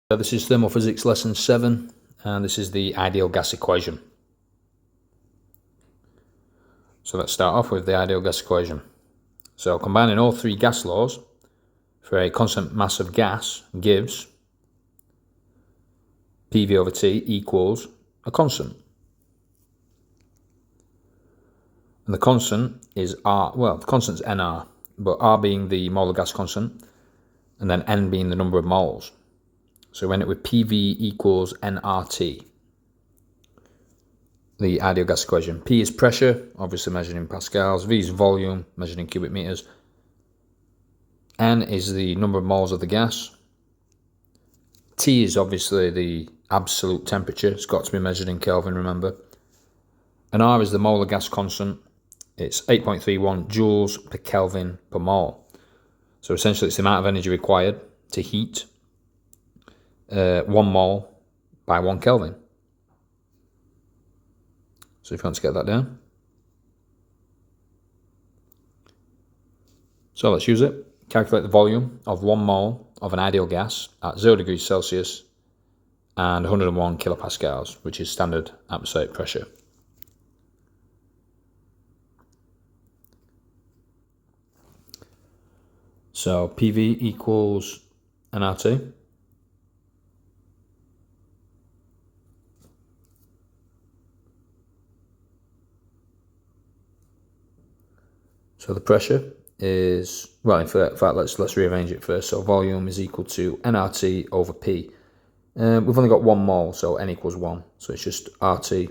This is Thermophysics Lesson 7, and this is the ideal gas equation. So let's start off with the ideal gas equation. So combining all three gas laws for a constant mass of gas gives PV over T equals a constant. And the constant is R, well, the constant's NR, but R being the molar gas constant, and then N being the number of moles. So we end up with PV equals nRT, the ideal gas equation. P is pressure, obviously measured in pascals. V is volume, measured in cubic meters. N is the number of moles of the gas. T is obviously the absolute temperature. It's got to be measured in Kelvin, remember. And R is the molar gas constant. It's 8.31 joules per Kelvin per mole. So essentially it's the amount of energy required to heat 1 mole by 1 Kelvin. So if you want to get that down. So let's use it. Calculate the volume of 1 mole of an ideal gas at 0 degrees Celsius and 101 kilopascals, which is standard atmospheric pressure. So PV equals nRT. So the pressure is, well, in fact, let's rearrange it first. So volume is equal to nRT over P. We've only got 1 mole, so N equals 1. So it's just RT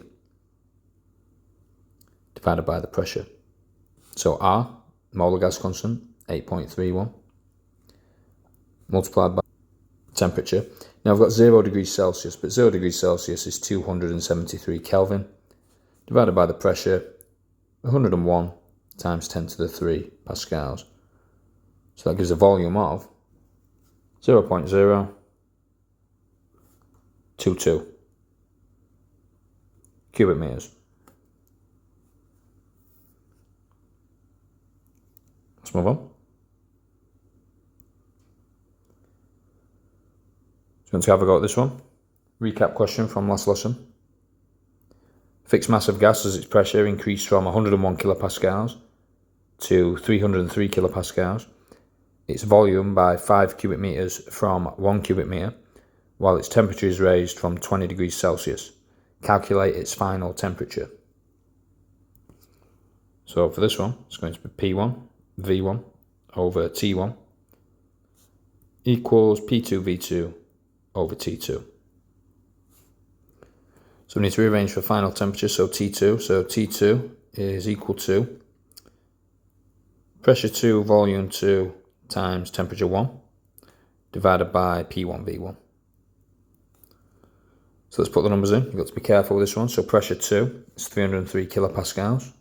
divided by the pressure. So R, molar gas constant, 8.31, multiplied by temperature. Now I've got 0 degrees Celsius, but 0 degrees Celsius is 273 Kelvin, divided by the pressure, 101 times 10 to the 3 pascals. So that gives a volume of 0.022 cubic meters. Let's move on. So let's have a go at this one. Recap question from last lesson. Fixed mass of gas as its pressure increased from 101 kilopascals to 303 kilopascals. Its volume by 5 cubic meters from 1 cubic meter, while its temperature is raised from 20 degrees Celsius. Calculate its final temperature. So for this one, it's going to be P1, V1 over T1 equals P2, V2 over T2. So we need to rearrange for final temperature, so T2. So T2 is equal to pressure 2, volume 2 times temperature 1 divided by P1, V1. So let's put the numbers in. You've got to be careful with this one. So pressure 2 is 303 kilopascals.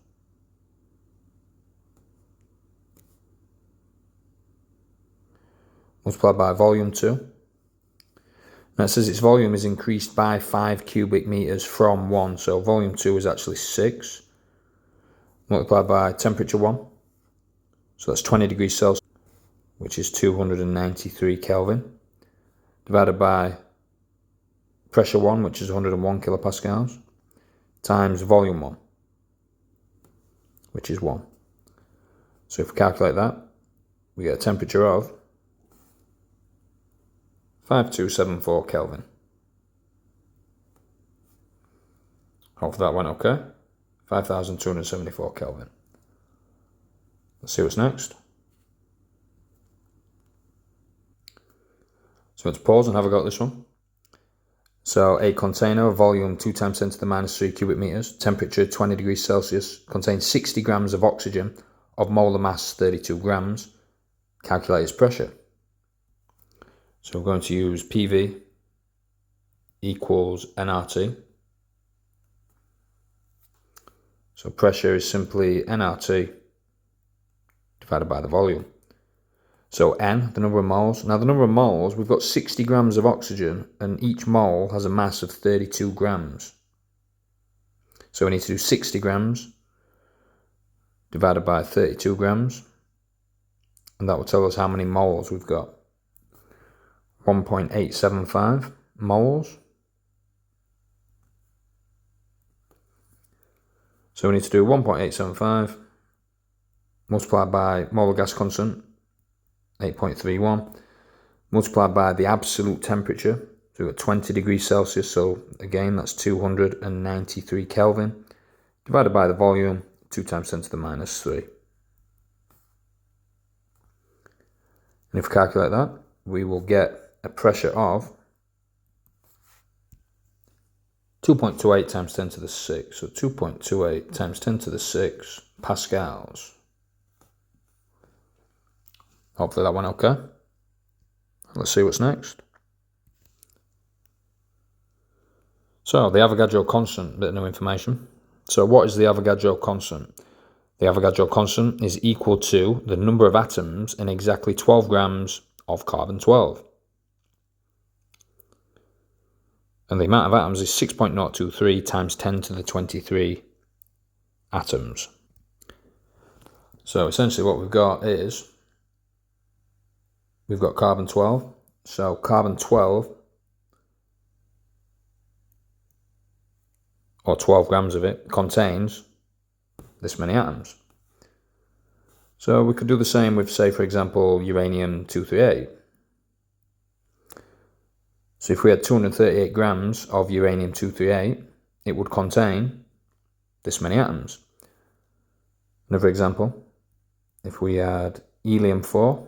Multiplied by volume 2. Now it says its volume is increased by 5 cubic meters from 1. So volume 2 is actually 6. Multiplied by temperature 1. So that's 20 degrees Celsius, which is 293 Kelvin. Divided by pressure 1, which is 101 kilopascals, times volume 1, which is 1. So if we calculate that, we get a temperature of 5274 Kelvin. Hopefully that went okay. 5274 Kelvin. Let's see what's next. So let's pause and have a go at this one. So a container of volume 2 times 10 to the minus 3 cubic meters, temperature 20 degrees Celsius, contains 60 grams of oxygen of molar mass 32 grams. Calculate its pressure. So we're going to use PV equals nRT. So pressure is simply nRT divided by the volume. So N, the number of moles. Now the number of moles, we've got 60 grams of oxygen and each mole has a mass of 32 grams. So we need to do 60 grams divided by 32 grams. And that will tell us how many moles we've got. 1.875 moles. So we need to do 1.875 multiplied by molar gas constant, 8.31, multiplied by the absolute temperature, so at 20 degrees Celsius, so again that's 293 Kelvin, divided by the volume, 2 times 10 to the minus 3. And if we calculate that, we will get a pressure of 2.28 times 10 to the 6, so 2.28 times 10 to the 6 pascals. Hopefully that went okay. Let's see what's next. So the Avogadro constant, bit of new information. So what is the Avogadro constant? The Avogadro constant is equal to the number of atoms in exactly 12 grams of carbon-12. And the amount of atoms is 6.023 times 10 to the 23 atoms. So essentially what we've got is, we've got carbon-12. So carbon-12, or 12 grams of it, contains this many atoms. So we could do the same with, say, for example, uranium-238. So if we had 238 grams of uranium-238, it would contain this many atoms. Another example, if we had helium-4,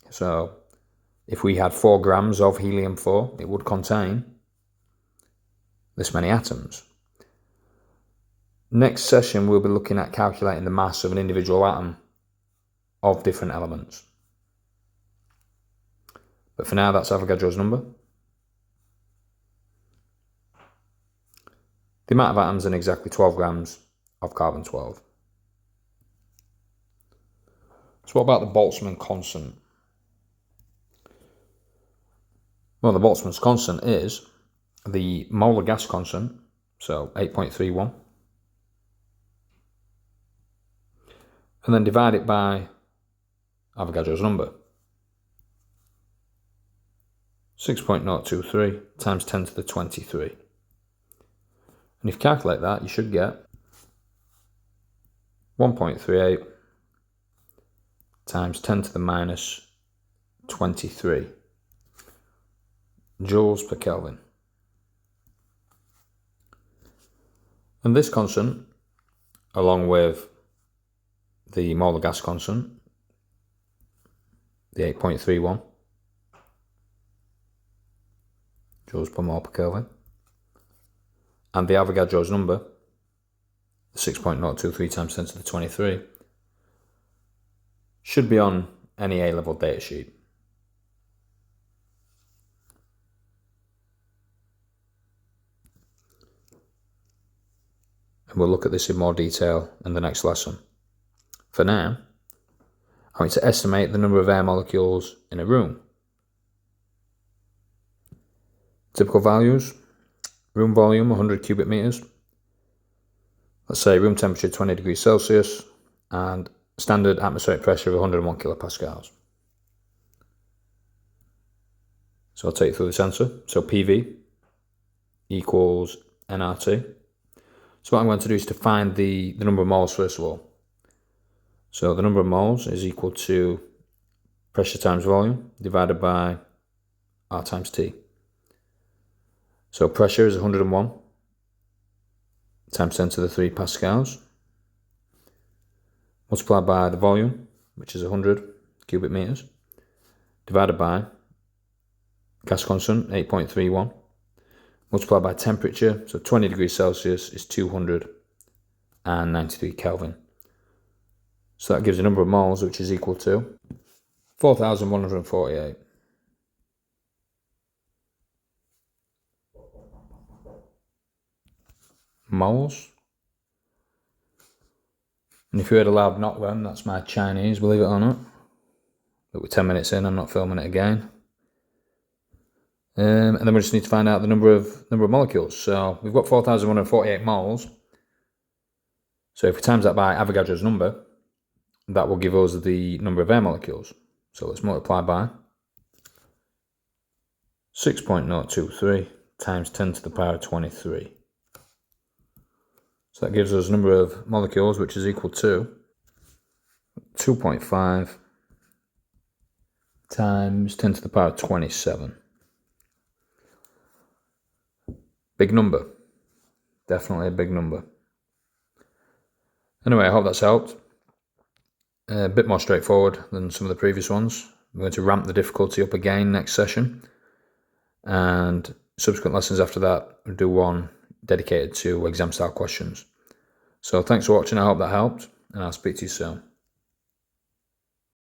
so if we had 4 grams of helium-4, it would contain this many atoms. Next session, we'll be looking at calculating the mass of an individual atom of different elements. But for now, that's Avogadro's number. The amount of atoms in exactly 12 grams of carbon-12. So what about the Boltzmann constant? Well, the Boltzmann's constant is the molar gas constant, so 8.31, and then divide it by Avogadro's number, 6.023 times 10 to the 23. And if you calculate that, you should get 1.38 times 10 to the minus 23 joules per Kelvin. And this constant, along with the molar gas constant, the 8.31 joules per mole per Kelvin, and the Avogadro's number, 6.023 times 10 to the 23, should be on any A-level data sheet. And we'll look at this in more detail in the next lesson. For now, I want to estimate the number of air molecules in a room. Typical values: room volume 100 cubic meters. Let's say room temperature 20 degrees Celsius and standard atmospheric pressure of 101 kilopascals. So I'll take you through this answer. So PV equals nRT. So what I'm going to do is to find the number of moles first of all. So the number of moles is equal to pressure times volume divided by R times T. So pressure is 101 times 10 to the 3 pascals, multiplied by the volume, which is 100 cubic meters, divided by gas constant, 8.31, multiplied by temperature, so 20 degrees Celsius is 293 Kelvin. So that gives a number of moles, which is equal to 4,148. Moles. And if you heard a loud knock then, that's my Chinese, believe it or not. But we're 10 minutes in, I'm not filming it again. And then we just need to find out the number of molecules. So we've got 4,148 moles. So if we times that by Avogadro's number, that will give us the number of air molecules. So let's multiply by 6.023 times 10 to the power of 23. So that gives us a number of molecules which is equal to 2.5 times 10 to the power of 27. Big number. Definitely a big number. Anyway, I hope that's helped. A bit more straightforward than some of the previous ones. I'm going to ramp the difficulty up again next session. And subsequent lessons after that, we'll do one dedicated to exam style questions. So thanks for watching. I hope that helped, and I'll speak to you soon.